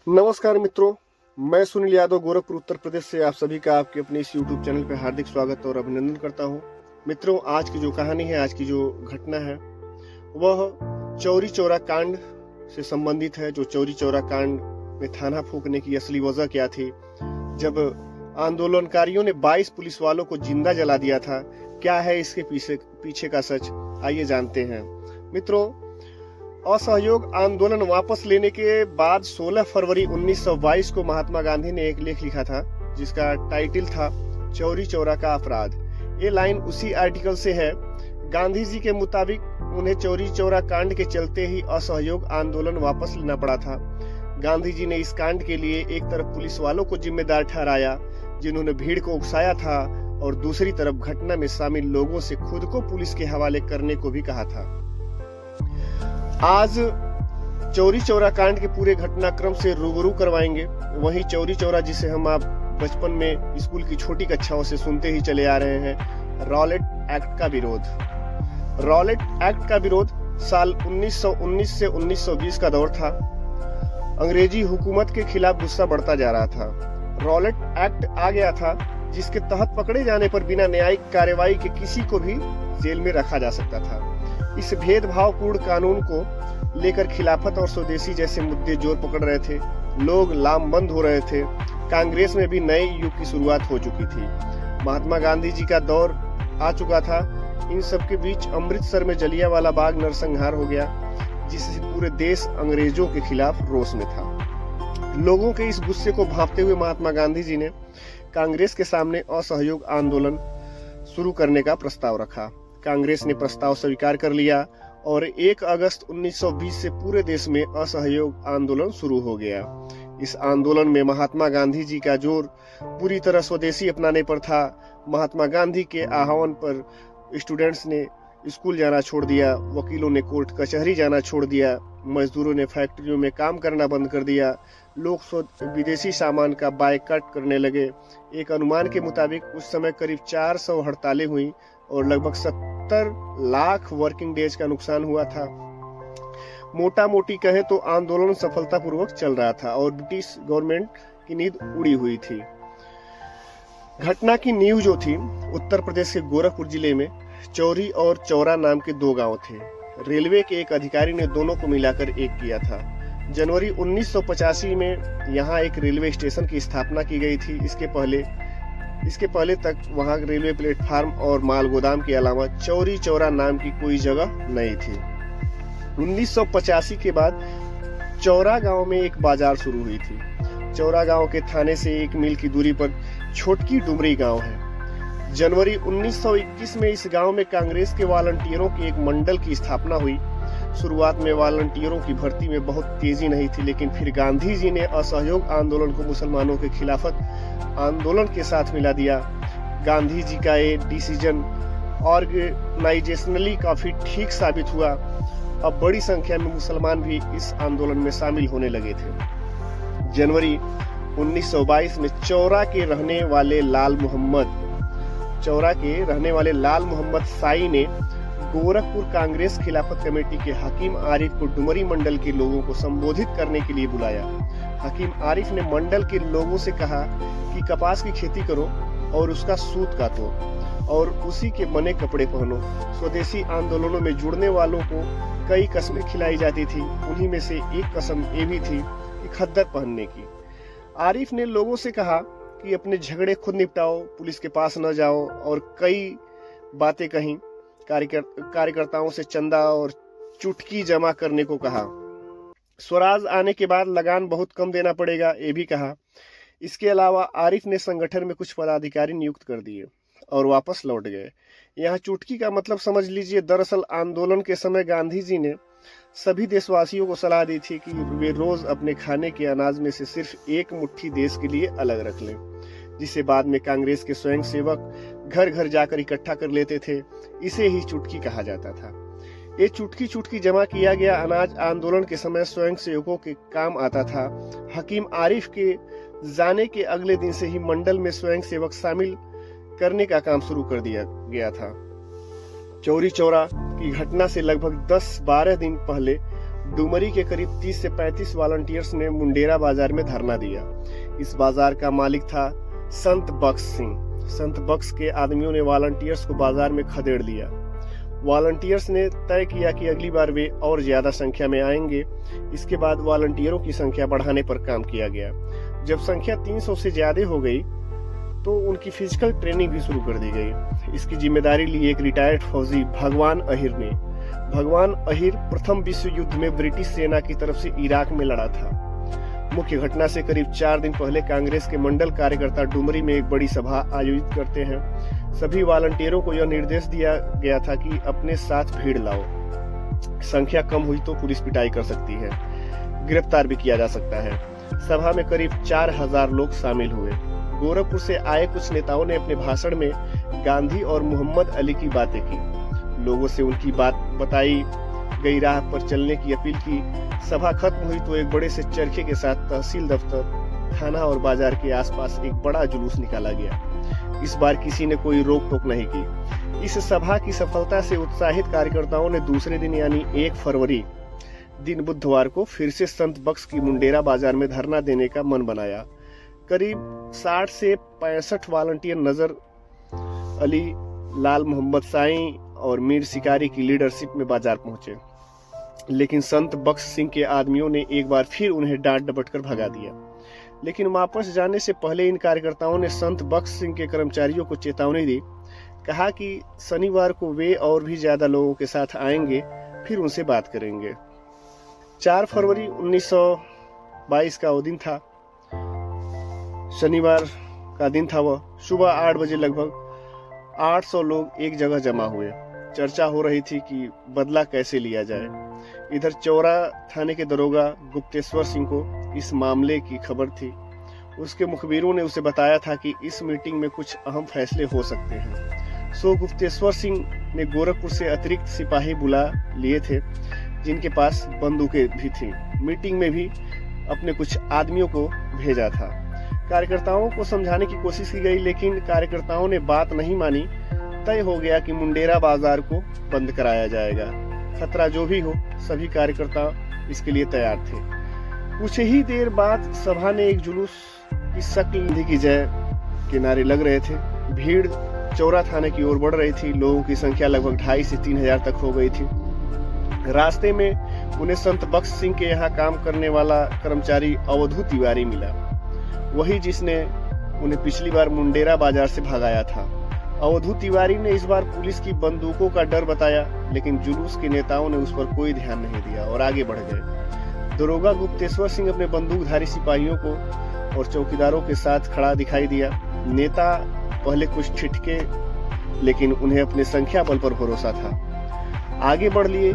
नमस्कार मित्रों, मैं सुनील यादव गोरखपुर उत्तर प्रदेश से आप सभी का आपके अपने इस YouTube चैनल पर हार्दिक स्वागत और अभिनंदन करता हूं। मित्रों, आज की जो कहानी है, आज की जो घटना है वह चौरी चौरा कांड से संबंधित है। जो चौरी चौरा कांड में थाना फूंकने की असली वजह क्या थी, जब आंदोलनकारियों ने 22 पुलिस वालों को जिंदा जला दिया था, क्या है इसके पीछे का सच, आइए जानते हैं। मित्रों, असहयोग आंदोलन वापस लेने के बाद 16 फरवरी 1922 को महात्मा गांधी ने एक लेख लिखा था जिसका टाइटल था चौरी चौरा का अपराध। ये लाइन उसी आर्टिकल से है। गांधी जी के मुताबिक उन्हें चौरी चौरा कांड के चलते ही असहयोग आंदोलन वापस लेना पड़ा था। गांधी जी ने इस कांड के लिए एक तरफ पुलिस वालों को जिम्मेदार ठहराया जिन्होंने भीड़ को उकसाया था, और दूसरी तरफ घटना में शामिल लोगों से खुद को पुलिस के हवाले करने को भी कहा था। आज चौरी चौरा कांड के पूरे घटनाक्रम से रूबरू करवाएंगे। वहीं चौरी चौरा, जिसे हम आप बचपन में स्कूल की छोटी कक्षाओं से सुनते ही चले आ रहे हैं, रॉलेट एक्ट का विरोध। रॉलेट एक्ट का विरोध साल 1919 से 1920 का दौर था। अंग्रेजी हुकूमत के खिलाफ गुस्सा बढ़ता जा रहा था। रॉलेट एक्ट आ गया था जिसके तहत पकड़े जाने पर बिना न्यायिक कार्रवाई के किसी को भी जेल में रखा जा सकता था। इस भेदभावपूर्ण कानून को लेकर खिलाफत और स्वदेशी जैसे मुद्दे जोर पकड़ रहे थे। लोग लामबंद हो रहे थे। कांग्रेस में भी नए युग की शुरुआत हो चुकी थी। महात्मा गांधी जी का दौर आ चुका था। इन सब के बीच अमृतसर में जलियांवाला बाग नरसंहार हो गया, जिससे पूरे देश अंग्रेजों के खिलाफ रोष में था। लोगों के इस गुस्से को भांपते हुए महात्मा गांधी जी ने कांग्रेस के सामने असहयोग आंदोलन शुरू करने का प्रस्ताव रखा। कांग्रेस ने प्रस्ताव स्वीकार कर लिया और 1 अगस्त 1920 से पूरे देश में असहयोग आंदोलन शुरू हो गया। इस आंदोलन में महात्मा गांधी जी का जोर पूरी तरह स्वदेशी अपनाने पर था। महात्मा गांधी के आह्वान पर स्टूडेंट्स ने स्कूल जाना छोड़ दिया, वकीलों ने कोर्ट कचहरी जाना छोड़ दिया, मजदूरों ने फैक्ट्रियों में काम करना बंद कर दिया, लोग विदेशी सामान का बायकॉट करने लगे। एक अनुमान के मुताबिक उस समय करीब 400 हड़तालें हुई और लगभग 70 लाख वर्किंग डेज का नुकसान हुआ था। मोटा मोटी कहें तो आंदोलन सफलतापूर्वक चल रहा था और ब्रिटिश गवर्नमेंट की नींद उड़ी हुई थी। घटना की नींव जो थी, उत्तर प्रदेश के गोरखपुर जिले में चौरी और चौरा नाम के 2 गांव थे। रेलवे के एक अधिकारी ने दोनों को मिलाकर एक किया था। जनवरी 1985 में यहाँ एक रेलवे स्टेशन की स्थापना की गई थी। इसके पहले तक वहाँ रेलवे प्लेटफार्म और माल गोदाम के अलावा चौरी चौरा नाम की कोई जगह नहीं थी। 1985 के बाद चौरा गांव में एक बाजार शुरू हुई थी। चौरा गांव के थाने से 1 मील की दूरी पर छोटकी डुमरी गांव है। जनवरी 1921 में इस गांव में कांग्रेस के वॉलंटियरों के एक मंडल की स्थापना हुई। शुरुआत में वॉलंटियरों की भर्ती में बहुत तेजी नहीं थी, लेकिन फिर गांधी जी ने असहयोग आंदोलन को मुसलमानों के खिलाफत आंदोलन के साथ मिला दिया। गांधी जी का ये डिसीजन ऑर्गेनाइजेशनली काफी ठीक साबित हुआ। अब बड़ी संख्या में मुसलमान भी इस आंदोलन में शामिल होने लगे थे। जनवरी 1922 में चौरा के रहने वाले लाल मोहम्मद साई ने गोरखपुर कांग्रेस खिलाफत कमेटी के हकीम आरिफ को डुमरी मंडल के लोगों को संबोधित करने के लिए बुलाया। हकीम आरिफ ने मंडल के लोगों से कहा कि कपास की खेती करो और उसका सूत काटो और उसी के बने कपड़े पहनो। स्वदेशी आंदोलनों में जुड़ने वालों को कई कस्में खिलाई जाती थी। उन्हीं में से एक कसम ये भी थी कि खद्दर पहनने की। आरिफ ने लोगों से कहा कि अपने झगड़े खुद निपटाओ, पुलिस के पास न जाओ, और कई बातें कहीं। कार्यकर्ताओं से चंदा और चुटकी जमा करने को कहा। स्वराज आने के बाद लगान बहुत कम देना पड़ेगा, ये भी कहा। इसके अलावा आरिफ ने संगठन में कुछ पदाधिकारी नियुक्त कर दिए और वापस लौट गए। यहाँ चुटकी का मतलब समझ लीजिए। दरअसल आंदोलन के समय गांधी जी ने सभी देशवासियों को सलाह दी थी कि वे रोज अपने खाने के अनाज में से सिर्फ 1 मुट्ठी देश के लिए अलग रख लें, जिसे बाद में कांग्रेस के स्वयंसेवक घर घर जाकर इकट्ठा कर लेते थे। इसे ही चुटकी कहा जाता था। ये चुटकी जमा किया गया अनाज आंदोलन के समय स्वयंसेवकों के काम आता था। हकीम आरिफ के जाने के अगले दिन से ही मंडल में स्वयंसेवक शामिल करने का काम शुरू कर दिया गया था। चौरी चौरा की घटना से लगभग 10-12 दिन पहले डुमरी के करीब 30 से 35 वॉलंटियर्स ने मुंडेरा बाजार में धरना दिया। इस बाजार का मालिक था संत बख्श सिंह। संत बख्श के आदमियों ने वॉलंटियर्स को बाजार में खदेड़ लिया। वॉलंटियर्स ने तय किया कि अगली बार वे और ज्यादा संख्या में आएंगे। इसके बाद वॉलंटियरों की संख्या बढ़ाने पर काम किया गया। जब संख्या 300 से ज्यादा हो गई तो उनकी फिजिकल ट्रेनिंग भी शुरू कर दी गई। इसकी जिम्मेदारी ली एक रिटायर्ड फौजी भगवान अहिर ने। भगवान अहिर प्रथम विश्व युद्ध में ब्रिटिश सेना की तरफ से इराक में लड़ा था। मुख्य घटना से करीब 4 दिन पहले कांग्रेस के मंडल कार्यकर्ता डुमरी में एक बड़ी सभा आयोजित करते हैं। सभी वॉलंटियरों को यह निर्देश दिया गया था कि अपने साथ भीड़ लाओ। संख्या कम हुई तो पुलिस पिटाई कर सकती है, गिरफ्तार भी किया जा सकता है। सभा में करीब 4000 लोग शामिल हुए। गोरखपुर से आए कुछ नेताओं ने अपने भाषण में गांधी और मोहम्मद अली की बातें की। लोगों से उनकी बात बताई गई राह पर चलने की अपील की। सभा खत्म हुई तो एक बड़े से चरखे के साथ तहसील दफ्तर, थाना और बाजार के आसपास एक बड़ा जुलूस निकाला गया। इस बार किसी ने कोई रोक टोक नहीं की। इस सभा की सफलता से उत्साहित कार्यकर्ताओं ने दूसरे दिन यानी 1 फरवरी दिन बुधवार को फिर से संत बख्श की मुंडेरा बाजार में धरना देने का मन बनाया। करीब 60 से 65 वॉलंटियर नजर अली, लाल मोहम्मद साईं और मीर शिकारी की लीडरशिप में बाजार पहुंचे, लेकिन संत बख्श सिंह के आदमियों ने एक बार फिर उन्हें डांट डपट कर भगा दिया। लेकिन वापस जाने से पहले इन कार्यकर्ताओं ने संत बख्श सिंह के कर्मचारियों को चेतावनी दी। कहा कि शनिवार को वे और भी ज्यादा लोगों के साथ आएंगे, फिर उनसे बात करेंगे। 4 फरवरी 1922 का वो दिन था, शनिवार का दिन था। वह सुबह 8 बजे लगभग 800 लोग एक जगह जमा हुए। चर्चा हो रही थी कि बदला कैसे लिया जाए। इधर चौरा थाने के दरोगा गुप्तेश्वर सिंह को इस मामले की खबर थी। उसके मुखबिरों ने उसे बताया था कि इस मीटिंग में कुछ अहम फैसले हो सकते हैं। सो गुप्तेश्वर सिंह ने गोरखपुर से अतिरिक्त सिपाही बुला लिए थे, जिनके पास बंदूकें भी थीं। मीटिंग में भी अपने कुछ आदमियों को भेजा था। कार्यकर्ताओं को समझाने की कोशिश की गई, लेकिन कार्यकर्ताओं ने बात नहीं मानी। तय हो गया कि मुंडेरा बाजार को बंद कराया जाएगा। खतरा जो भी हो, सभी कार्यकर्ता इसके लिए तैयार थे। कुछ ही देर बाद सभा ने एक जुलूस की शक्ल ली कि जय के नारे लग रहे थे। भीड़ चौरा थाने की ओर बढ़ रही थी। लोगों की संख्या लगभग 2500 से 3000 तक हो गई थी। रास्ते में उन्हें संत बख्श सिंह के यहाँ काम करने वाला कर्मचारी अवधू तिवारी मिला, वही जिसने उन्हें पिछली बार मुंडेरा बाजार से भगाया था। अवधू तिवारी ने इस बार पुलिस की बंदूकों का डर बताया, लेकिन जुलूस के नेताओं ने उस पर कोई ध्यान नहीं दिया और आगे बढ़ गए। दरोगा गुप्तेश्वर सिंह अपने बंदूकधारी सिपाहियों को और चौकीदारों के साथ खड़ा दिखाई दिया। नेता पहले कुछ ठिठके, लेकिन उन्हें अपने संख्या बल पर भरोसा था। आगे बढ़ लिए।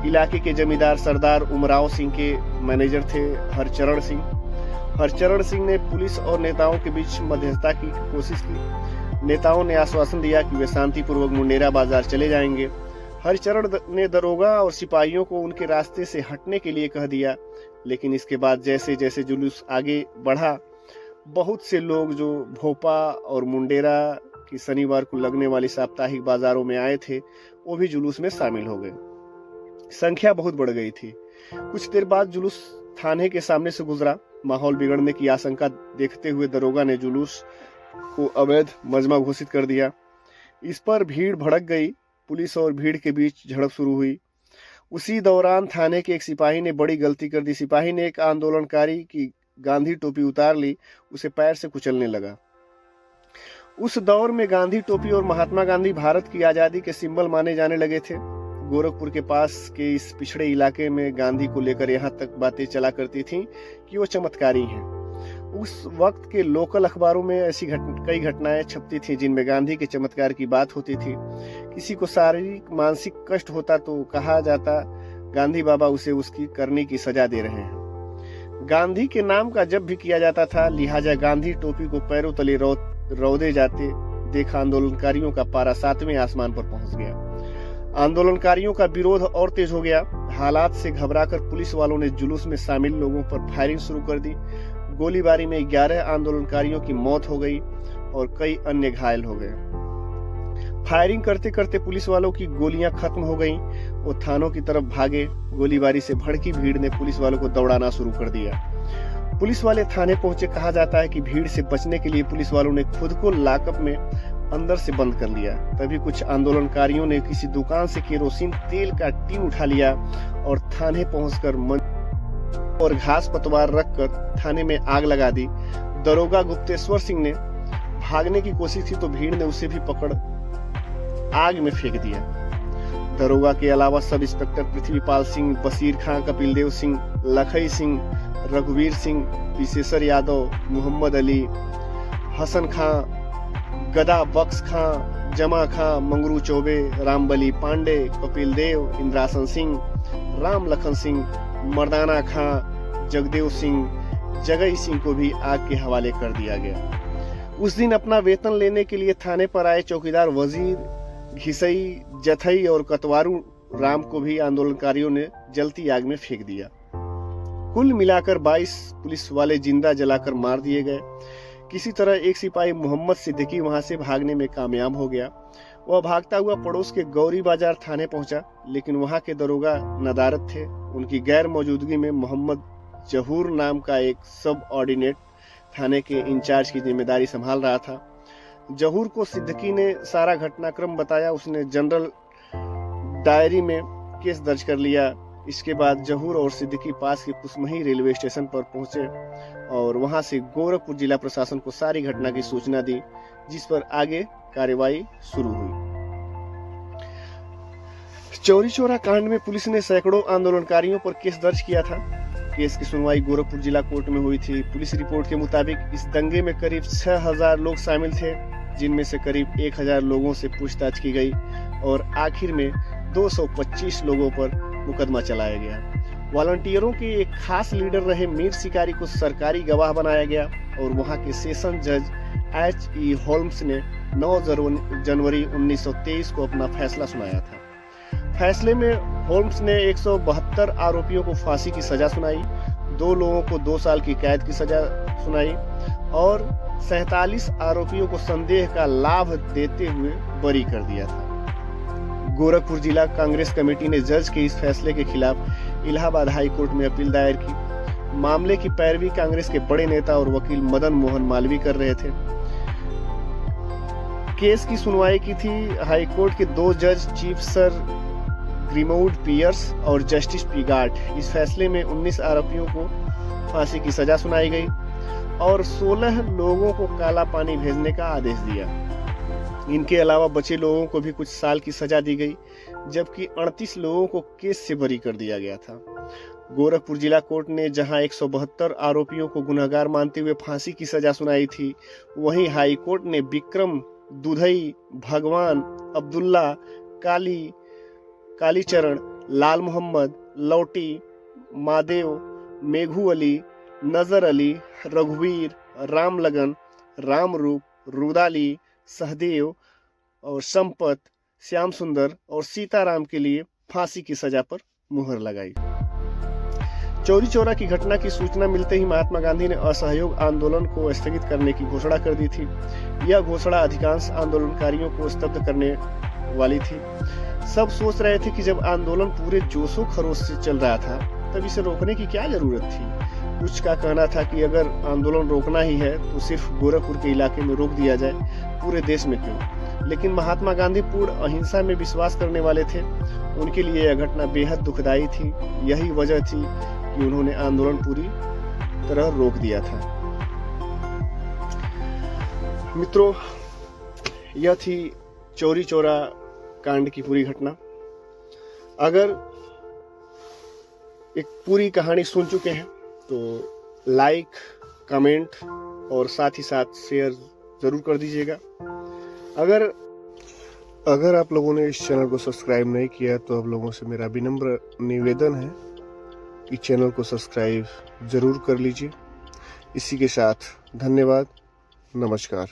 इलाके के जमींदार सरदार उमराव सिंह के मैनेजर थे हरचरण सिंह। हरचरण सिंह ने पुलिस और नेताओं के बीच मध्यस्थता की कोशिश की। नेताओं ने आश्वासन दिया कि वे शांतिपूर्वक मुंडेरा बाजार चले जाएंगे। हरचरण ने दरोगा और सिपाहियों को उनके रास्ते से हटने के लिए कह दिया, लेकिन इसके बाद जैसे जैसे जुलूस आगे बढ़ा, बहुत से लोग जो भोपा और मुंडेरा की शनिवार को लगने वाली साप्ताहिक बाजारों में आए थे, वो भी जुलूस में शामिल हो गए। संख्या बहुत बढ़ गई थी। कुछ देर बाद जुलूस थाने के सामने से गुजरा। माहौल बिगड़ने की आशंका देखते हुए दरोगा ने जुलूस को अवैध मजमा घोषित कर दिया। इस पर भीड़ भड़क गई। पुलिस और भीड़ के बीच झड़प शुरू हुई। उसी दौरान थाने के एक सिपाही ने बड़ी गलती कर दी। सिपाही ने एक आंदोलनकारी की गांधी टोपी उतार ली, उसे पैर से कुचलने लगा। उस दौर में गांधी टोपी और महात्मा गांधी भारत की आजादी के सिंबल माने जाने लगे थे। गोरखपुर के पास के इस पिछड़े इलाके में गांधी को लेकर यहाँ तक बातें चला करती थीं कि वो चमत्कारी हैं। उस वक्त के लोकल अखबारों में ऐसी कई घटनाएं छपती थीं जिनमें गांधी के चमत्कार की बात होती थी। किसी को शारीरिक मानसिक कष्ट होता तो कहा जाता गांधी बाबा उसे उसकी करने की सजा दे रहे हैं। गांधी के नाम का जब भी किया जाता था, लिहाजा गांधी टोपी को पैरों तले रौदे जाते देखा आंदोलनकारियों का पारा 7वें आसमान पर पहुंच गया। आंदोलनकारियों का विरोध और तेज हो गया। हालात से घबराकर पुलिस वालों ने जुलूस में शामिल लोगों पर फायरिंग शुरू कर दी। गोलीबारी में 11 आंदोलनकारियों की मौत हो गई और कई अन्य घायल हो गए। फायरिंग करते करते पुलिस वालों की गोलियां खत्म हो गईं। वो थानों की तरफ भागे। गोलीबारी से भड़की भीड़ ने पुलिस वालों को दौड़ाना शुरू कर दिया। पुलिस वाले थाने पहुंचे। कहा जाता है कि भीड़ से बचने के लिए पुलिस वालों ने खुद को लॉकअप में अंदर से बंद कर लिया। तभी कुछ आंदोलनकारियों ने किसी दुकान से केरोसिन तेल का टीन उठा लिया और थाने पहुंचकर और घास पतवार रखकर थाने में आग लगा दी। दरोगा गुप्तेश्वर सिंह ने भागने की कोशिश की तो भीड़ ने उसे भी पकड़ आग में फेंक दिया। दरोगा के अलावा सब इंस्पेक्टर पृथ्वीपाल सिंह, बशीर खां, कपिल देव सिंह, लखई सिंह, रघुवीर सिंह, विशेषर यादव, मोहम्मद अली, हसन खां, गदा बख्श खां, जमा खां, मंगरू चौबे, रामबली पांडे, कपिल देव, इंद्रासन सिंह, राम लखन सिंह, मर्दाना खां, जगदेव सिंह, जगई सिंह को भी आग के हवाले कर दिया गया। उस दिन अपना वेतन लेने के लिए थाने पर आए चौकीदार वजीर, घिसई, जथई और कतवारू राम को भी आंदोलनकारियों ने जलती आग में फेंक दिया। कुल मिलाकर 22 पुलिस वाले जिंदा जलाकर मार दिए गए। किसी तरह एक सिपाही मोहम्मद सिद्दीकी वहां से भागने में कामयाब हो गया। वह भागता हुआ पड़ोस के गौरी बाजार थाने पहुंचा, लेकिन वहां के दरोगा नदारत थे। उनकी गैर मौजूदगी में मोहम्मद जहूर नाम का एक सब ऑर्डिनेट थाने के इंचार्ज की जिम्मेदारी संभाल रहा था। जहूर को सिद्दीकी ने सारा घटनाक्रम बताया। उसने जनरल डायरी में केस दर्ज कर लिया। इसके बाद जहूर और सिद्दीकी पास के कुसमही रेलवे स्टेशन पर पहुंचे और वहां से गोरखपुर जिला प्रशासन को सारी घटना की सूचना दी, जिस पर आगे कार्रवाई शुरू हुई। चौरी चौरा कांड में पुलिस ने सैकड़ों आंदोलनकारियों पर केस दर्ज किया था। केस की सुनवाई गोरखपुर जिला कोर्ट में हुई थी। पुलिस रिपोर्ट के मुताबिक इस दंगे में करीब 6000 लोग शामिल थे, जिनमें से करीब 1000 लोगों से पूछताछ की गई और आखिर में 225 लोगों पर मुकदमा चलाया गया। वॉलंटियरों के एक खास लीडर रहे मीर शिकारी को सरकारी गवाह बनाया गया और वहां के सेशन जज H.E. होल्म्स ने 9 जनवरी 1923 को अपना फैसला सुनाया था। फैसले में होल्म्स ने 172 आरोपियों को फांसी की सजा सुनाई, 2 लोगों को 2 साल की कैद की सजा सुनाई और 47 आरोपियों को संदेह का लाभ देते हुए बरी कर दिया था। गोरखपुर जिला कांग्रेस कमेटी ने जज के इस फैसले के खिलाफ इलाहाबाद हाई कोर्ट में अपील दायर की। मामले की पैरवी कांग्रेस के बड़े नेता और वकील मदन मोहन मालवीय कर रहे थे। केस की सुनवाई की थी हाई कोर्ट के 2 जज, चीफ सर ग्रीमउड पियर्स और जस्टिस पिगाट। इस फैसले में 19 आरोपियों को फांसी की सजा सुनाई गई और 16 लोगों को काला पानी भेजने का आदेश दिया। इनके अलावा बचे लोगों को भी कुछ साल की सजा दी गई, जबकि 38 लोगों को केस से बरी कर दिया गया था। गोरखपुर जिला कोर्ट ने जहां 172 आरोपियों को गुनहगार मानते हुए फांसी की सजा सुनाई थी, वहीं हाई कोर्ट ने विक्रम, दुधई, भगवान, अब्दुल्ला, कालीचरण, लाल मोहम्मद, लौटी, मादेव, मेघू अली, नजर अली, रघुवीर, रामलगन, रामरूप, रुदाली, सहदेव और संपत, श्याम सुंदर और सीताराम के लिए फांसी की सजा पर मुहर लगाई। चौरी चौरा की घटना की सूचना मिलते ही महात्मा गांधी ने असहयोग आंदोलन को स्थगित करने की घोषणा कर दी थी। यह घोषणा अधिकांश आंदोलनकारियों को स्तब्ध करने वाली थी। सब सोच रहे थे कि जब आंदोलन पूरे जोशो खरोश से चल रहा था, तब इसे रोकने की क्या जरूरत थी। कुछ का कहना था कि अगर आंदोलन रोकना ही है तो सिर्फ गोरखपुर के इलाके में रोक दिया जाए, पूरे देश में क्यों। लेकिन महात्मा गांधी पूर्ण अहिंसा में विश्वास करने वाले थे। उनके लिए यह घटना बेहद दुखदायी थी। यही वजह थी कि उन्होंने आंदोलन पूरी तरह रोक दिया था। मित्रों, यह थी चौरी चौरा कांड की पूरी घटना। अगर एक पूरी कहानी सुन चुके हैं तो लाइक, कमेंट और साथ ही साथ शेयर जरूर कर दीजिएगा। अगर आप लोगों ने इस चैनल को सब्सक्राइब नहीं किया तो आप लोगों से मेरा विनम्र निवेदन है कि चैनल को सब्सक्राइब जरूर कर लीजिए। इसी के साथ धन्यवाद, नमस्कार।